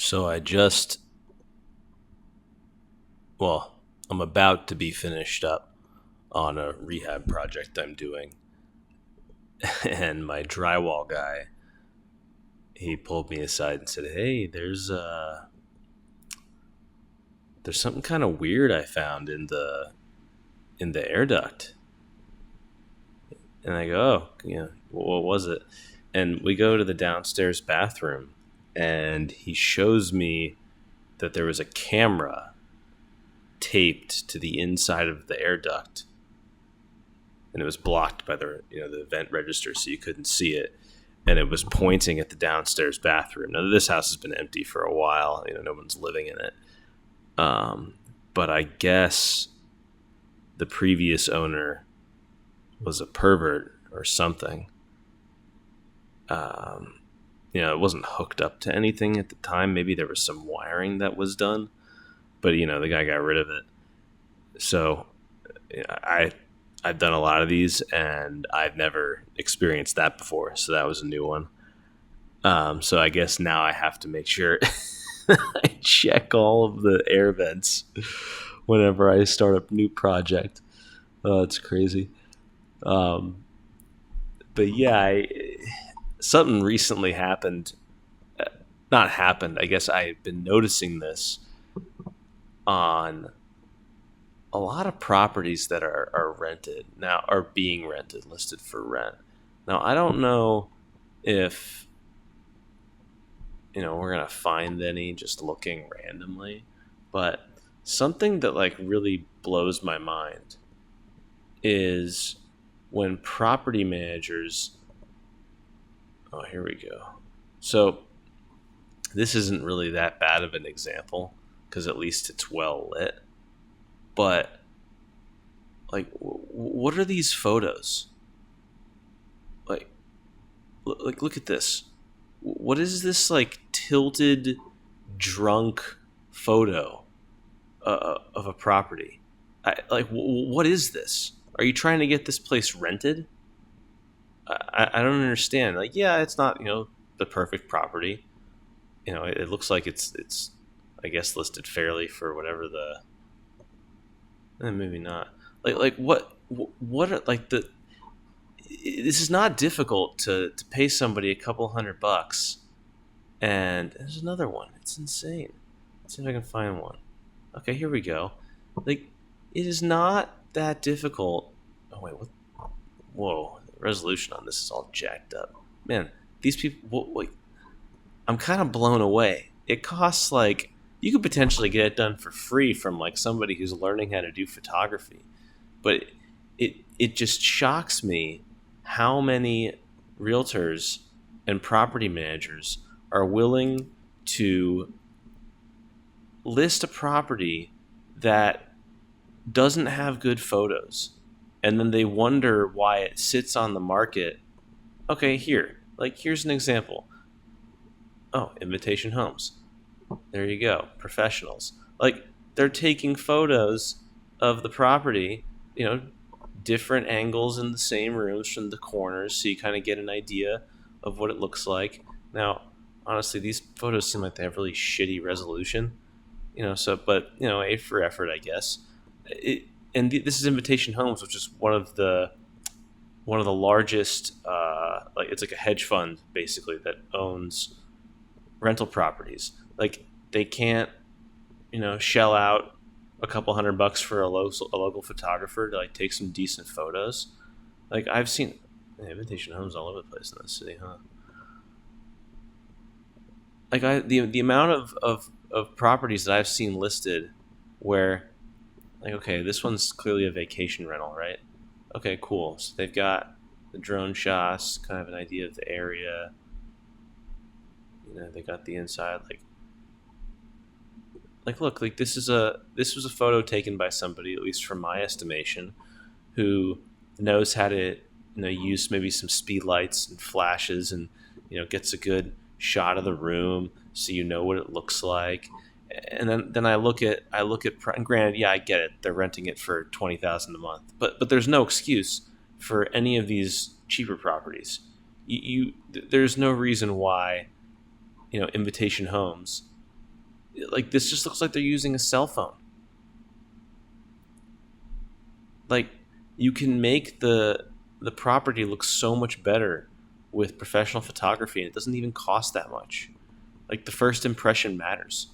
So well, I'm about to be finished up on a rehab project I'm doing. And my drywall guy, he pulled me aside and said, "Hey, there's something kind of weird I found in the air duct." And I go, "Oh, what was it?" And we go to the downstairs bathroom, and he shows me that there was a camera taped to the inside of the air duct, and it was blocked by the vent register, so you couldn't see it. And it was pointing at the downstairs bathroom. Now this house has been empty for a while. No one's living in it. But I guess the previous owner was a pervert or something. It wasn't hooked up to anything at the time. Maybe there was some wiring that was done, but the guy got rid of it. So I I've done a lot of these, and I've never experienced that before. So that was a new one. So I guess now I have to make sure I check all of the air vents whenever I start a new project. Oh, it's crazy. Um, but yeah, something recently happened. Not happened. I guess I've been noticing this on a lot of properties that are rented now, are being rented, listed for rent. Now, I don't know if we're gonna find any just looking randomly, but something that like really blows my mind is when property managers. Oh, here we go. So this isn't really that bad of an example because at least it's well lit. But like, what are these photos? Like, look at this. What is this like tilted, drunk photo of a property? What is this? Are you trying to get this place rented? I don't understand. Like, yeah, it's not the perfect property. It looks like it's I guess listed fairly for whatever maybe not. Like what are like the this is not difficult to pay somebody a couple $100. And there's another one. It's insane. Let's see if I can find one. Okay, here we go. Like, it is not that difficult. Oh wait, what? Whoa, the resolution on this is all jacked up. Man, these people. Like, I'm kind of blown away. It costs like you could potentially get it done for free from like somebody who's learning how to do photography, but it just shocks me how many realtors and property managers are willing to list a property that doesn't have good photos, and then they wonder why it sits on the market. Okay, here's an example. Oh, Invitation Homes. There you go. Professionals. Like, they're taking photos of the property, different angles in the same rooms from the corners, so you kind of get an idea of what it looks like. Now, honestly, these photos seem like they have really shitty resolution, but A for effort, I guess. This is Invitation Homes, which is one of the largest, like, it's like a hedge fund basically that owns rental properties. Like, they can't shell out a couple $100 for a local photographer to like take some decent photos. Like, I've seen Invitation Homes all over the place in the city, huh? Like, the amount of properties that I've seen listed where, like, okay, this one's clearly a vacation rental, right? Okay, cool. So they've got the drone shots, kind of an idea of the area. They got the inside, look, like, this was a photo taken by somebody, at least from my estimation, who knows how to use maybe some speed lights and flashes, and gets a good shot of the room so what it looks like. And then I look at and granted, yeah, I get it, they're renting it for $20,000 a month, but there's no excuse for any of these cheaper properties. There's no reason why Invitation Homes Like, this just looks like they're using a cell phone. Like, you can make the property look so much better with professional photography, and it doesn't even cost that much. Like, the first impression matters.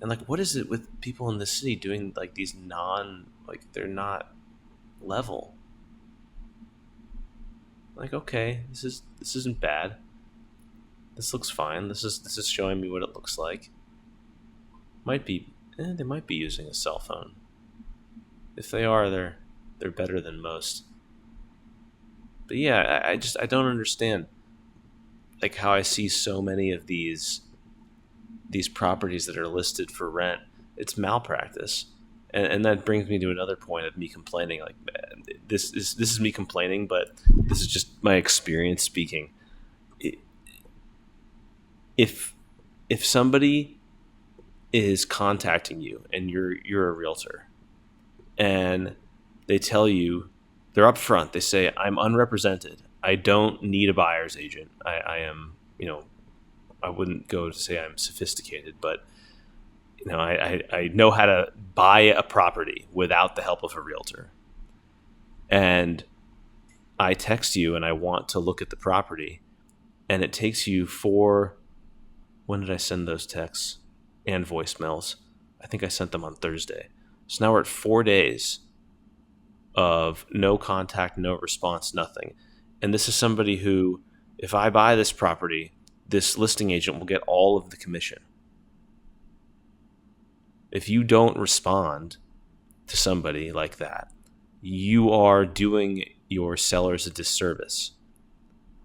And like, what is it with people in the city doing like these like they're not level? Like, okay, this isn't bad. This looks fine. This is showing me what it looks like. Might be, they might be using a cell phone. If they are, they're better than most. But yeah, I don't understand like how I see so many of these properties that are listed for rent. It's malpractice. And that brings me to another point of me complaining. Like, this is me complaining, but this is just my experience speaking. If if somebody is contacting you and you're a realtor, and they tell you, they're upfront. They say, "I'm unrepresented. I don't need a buyer's agent. I am, I wouldn't go to say I'm sophisticated, but I know how to buy a property without the help of a realtor." And I text you and I want to look at the property, and it takes you when did I send those texts and voicemails? I think I sent them on Thursday. So now we're at 4 days of no contact, no response, nothing. And this is somebody who, if I buy this property, this listing agent will get all of the commission. If you don't respond to somebody like that, you are doing your sellers a disservice,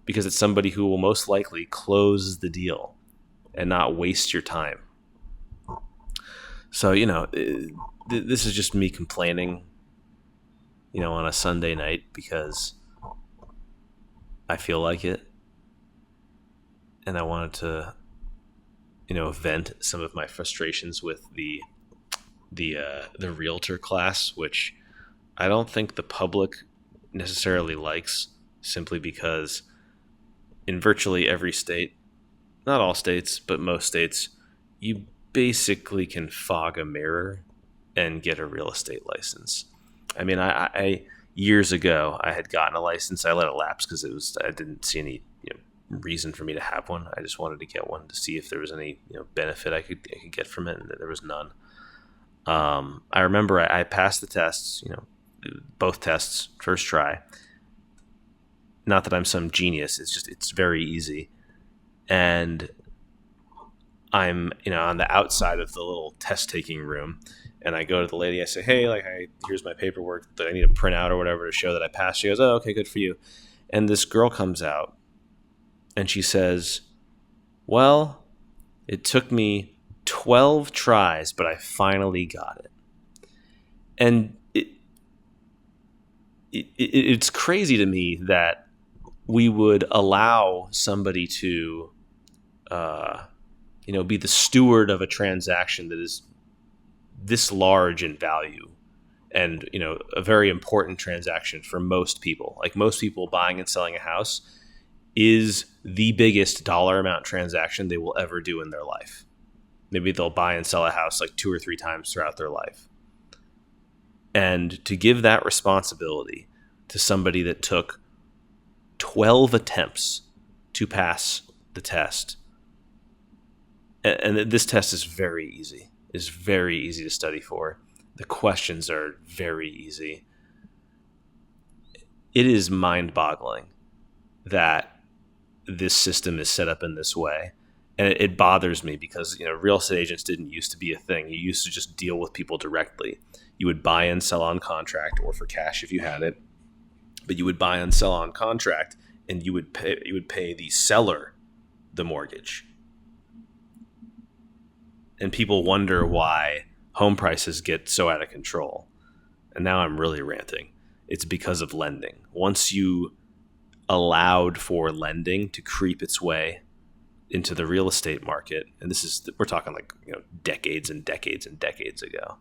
because it's somebody who will most likely close the deal and not waste your time. So, this is just me complaining, on a Sunday night because I feel like it. And I wanted to, vent some of my frustrations with the realtor class, which I don't think the public necessarily likes, simply because in virtually every state, not all states, but most states, you basically can fog a mirror and get a real estate license. I mean, I years ago I had gotten a license. I let it lapse because I didn't see any reason for me to have one. I just wanted to get one to see if there was any benefit I could get from it, and there was none. I remember I passed the tests, both tests, first try. Not that I'm some genius. It's very easy. And I'm, on the outside of the little test taking room, and I go to the lady. I say, "Hey, here's my paperwork that I need to print out or whatever to show that I passed." She goes, "Oh, okay, good for you." And this girl comes out and she says, "Well, it took me 12 tries, but I finally got it." And it's crazy to me that we would allow somebody to, be the steward of a transaction that is this large in value, and a very important transaction for most people. Like, most people buying and selling a house is the biggest dollar amount transaction they will ever do in their life. Maybe they'll buy and sell a house like 2 or 3 times throughout their life. And to give that responsibility to somebody that took 12 attempts to pass the test, and this test is very easy. It's very easy to study for. The questions are very easy. It is mind-boggling that this system is set up in this way. And it bothers me because, real estate agents didn't used to be a thing. You used to just deal with people directly. You would buy and sell on contract, or for cash if you had it. But you would buy and sell on contract, and you would pay the seller the mortgage. And people wonder why home prices get so out of control. And now I'm really ranting. It's because of lending. Once you allowed for lending to creep its way into the real estate market, and we're talking like decades and decades and decades ago,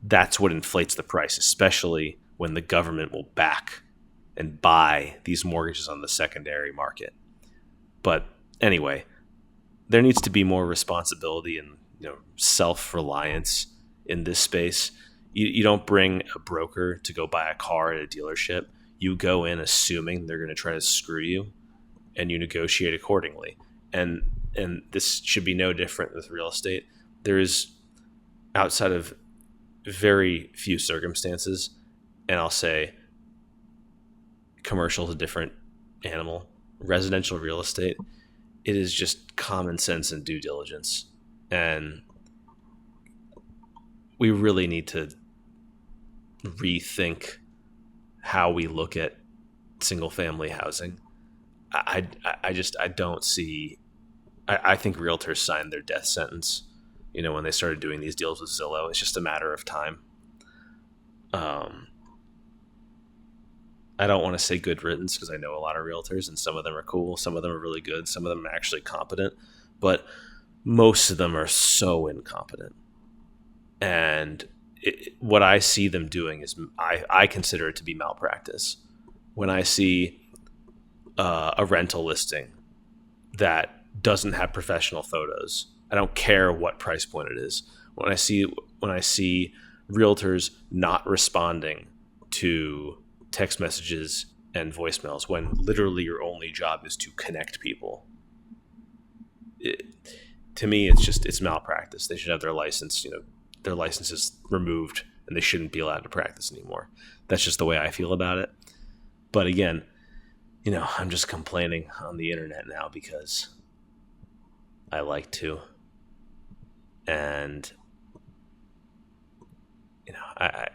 that's what inflates the price, especially when the government will back and buy these mortgages on the secondary market. But anyway, there needs to be more responsibility and self-reliance in this space. You don't bring a broker to go buy a car at a dealership. You go in assuming they're going to try to screw you, and you negotiate accordingly. And this should be no different with real estate. There is, outside of very few circumstances, and I'll say commercial is a different animal, residential real estate, it is just common sense and due diligence. And we really need to rethink how we look at single family housing. I don't see. I think realtors signed their death sentence. When they started doing these deals with Zillow, it's just a matter of time. I don't want to say good riddance because I know a lot of realtors, and some of them are cool, some of them are really good, some of them are actually competent, but most of them are so incompetent. And what I see them doing is I consider it to be malpractice. When I see a rental listing that doesn't have professional photos, I don't care what price point it is. When I see realtors not responding to text messages and voicemails when literally your only job is to connect people, to me it's malpractice. They should have their licenses removed, and they shouldn't be allowed to practice anymore. That's just the way I feel about it. But again, I'm just complaining on the internet now because I like to. And I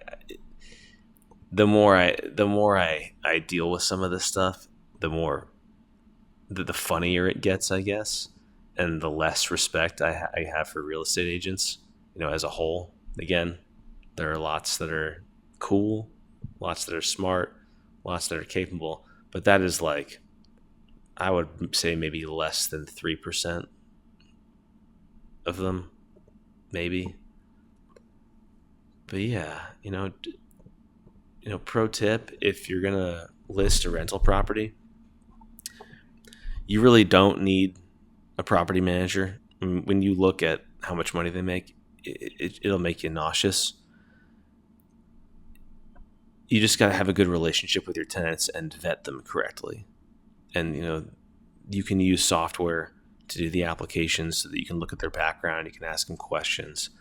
the more I deal with some of this stuff, the more the funnier it gets, I guess, and the less respect I have for real estate agents, as a whole. Again, there are lots that are cool, lots that are smart, lots that are capable, but that is like, I would say maybe less than 3% of them, maybe. But yeah, pro tip, if you're going to list a rental property, you really don't need a property manager. When you look at how much money they make, it'll make you nauseous. You just got to have a good relationship with your tenants and vet them correctly. And, you can use software to do the applications so that you can look at their background. You can ask them questions.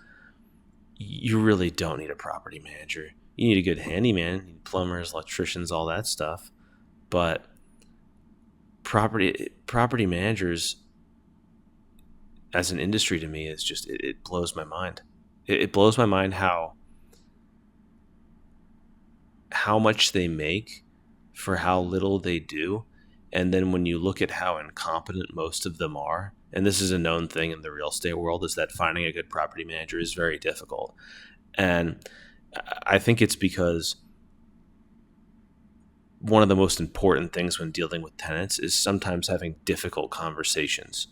You really don't need a property manager. You need a good handyman, you need plumbers, electricians, all that stuff. But property managers as an industry, to me, is just, it blows my mind. It blows my mind how much they make for how little they do. And then when you look at how incompetent most of them are, and this is a known thing in the real estate world, is that finding a good property manager is very difficult. And I think it's because one of the most important things when dealing with tenants is sometimes having difficult conversations,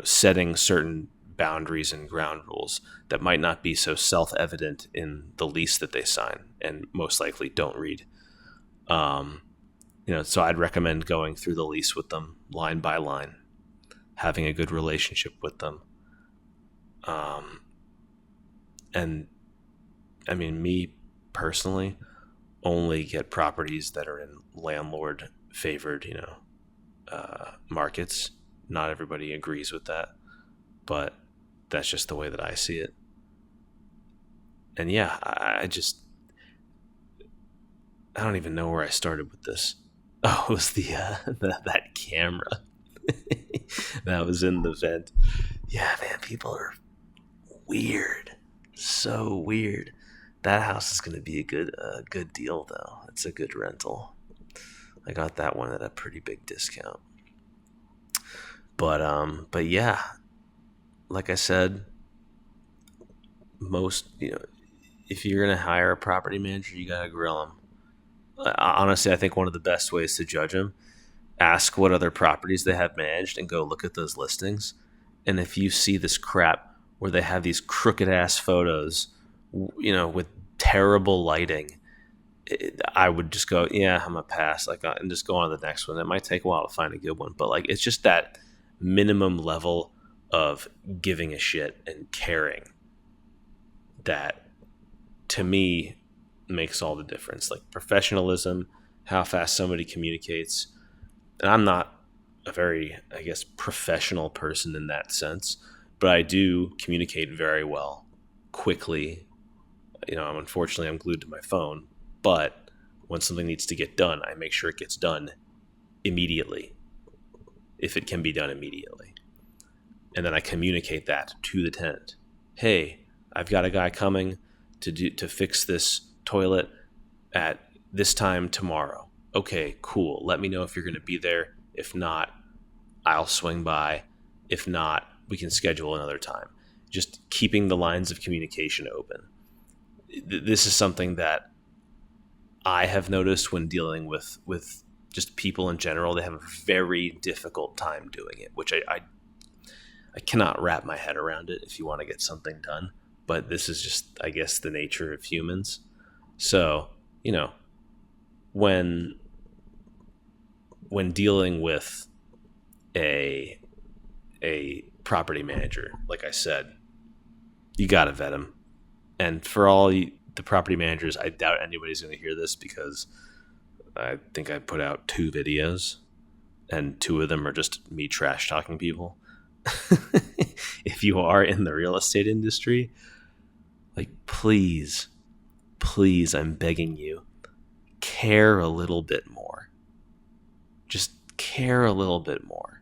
setting certain boundaries and ground rules that might not be so self-evident in the lease that they sign and most likely don't read. So I'd recommend going through the lease with them line by line, having a good relationship with them. And I mean, me personally only get properties that are in landlord favored, markets. Not everybody agrees with that, but that's just the way that I see it. And yeah, I don't even know where I started with this. Oh, it was that camera that was in the vent. Yeah, man, people are weird, so weird. That house is going to be a good deal, though. It's a good rental. I got that one at a pretty big discount. But yeah, like I said, most, if you're going to hire a property manager, you got to grill them. Honestly, I think one of the best ways to judge them, ask what other properties they have managed and go look at those listings. And if you see this crap where they have these crooked ass photos, with terrible lighting, I would just go, yeah, I'm gonna pass, and just go on to the next one. It might take a while to find a good one, but it's just that minimum level of giving a shit and caring that, to me, makes all the difference. Like professionalism, how fast somebody communicates. And I'm not a very, I guess, professional person in that sense, but I do communicate very well, quickly. Unfortunately, I'm glued to my phone, but when something needs to get done, I make sure it gets done immediately, if it can be done immediately. And then I communicate that to the tenant. Hey, I've got a guy coming to fix this toilet at this time tomorrow. Okay, cool. Let me know if you're going to be there. If not, I'll swing by. If not, we can schedule another time. Just keeping the lines of communication open. This is something that I have noticed when dealing with just people in general. They have a very difficult time doing it, which I cannot wrap my head around it if you want to get something done. But this is just, I guess, the nature of humans. So, when dealing with a property manager, like I said, you got to vet him. And for all the property managers, I doubt anybody's going to hear this because I think I put out 2 videos and 2 of them are just me trash talking people. If you are in the real estate industry, like, please, I'm begging you, care a little bit more. Just care a little bit more.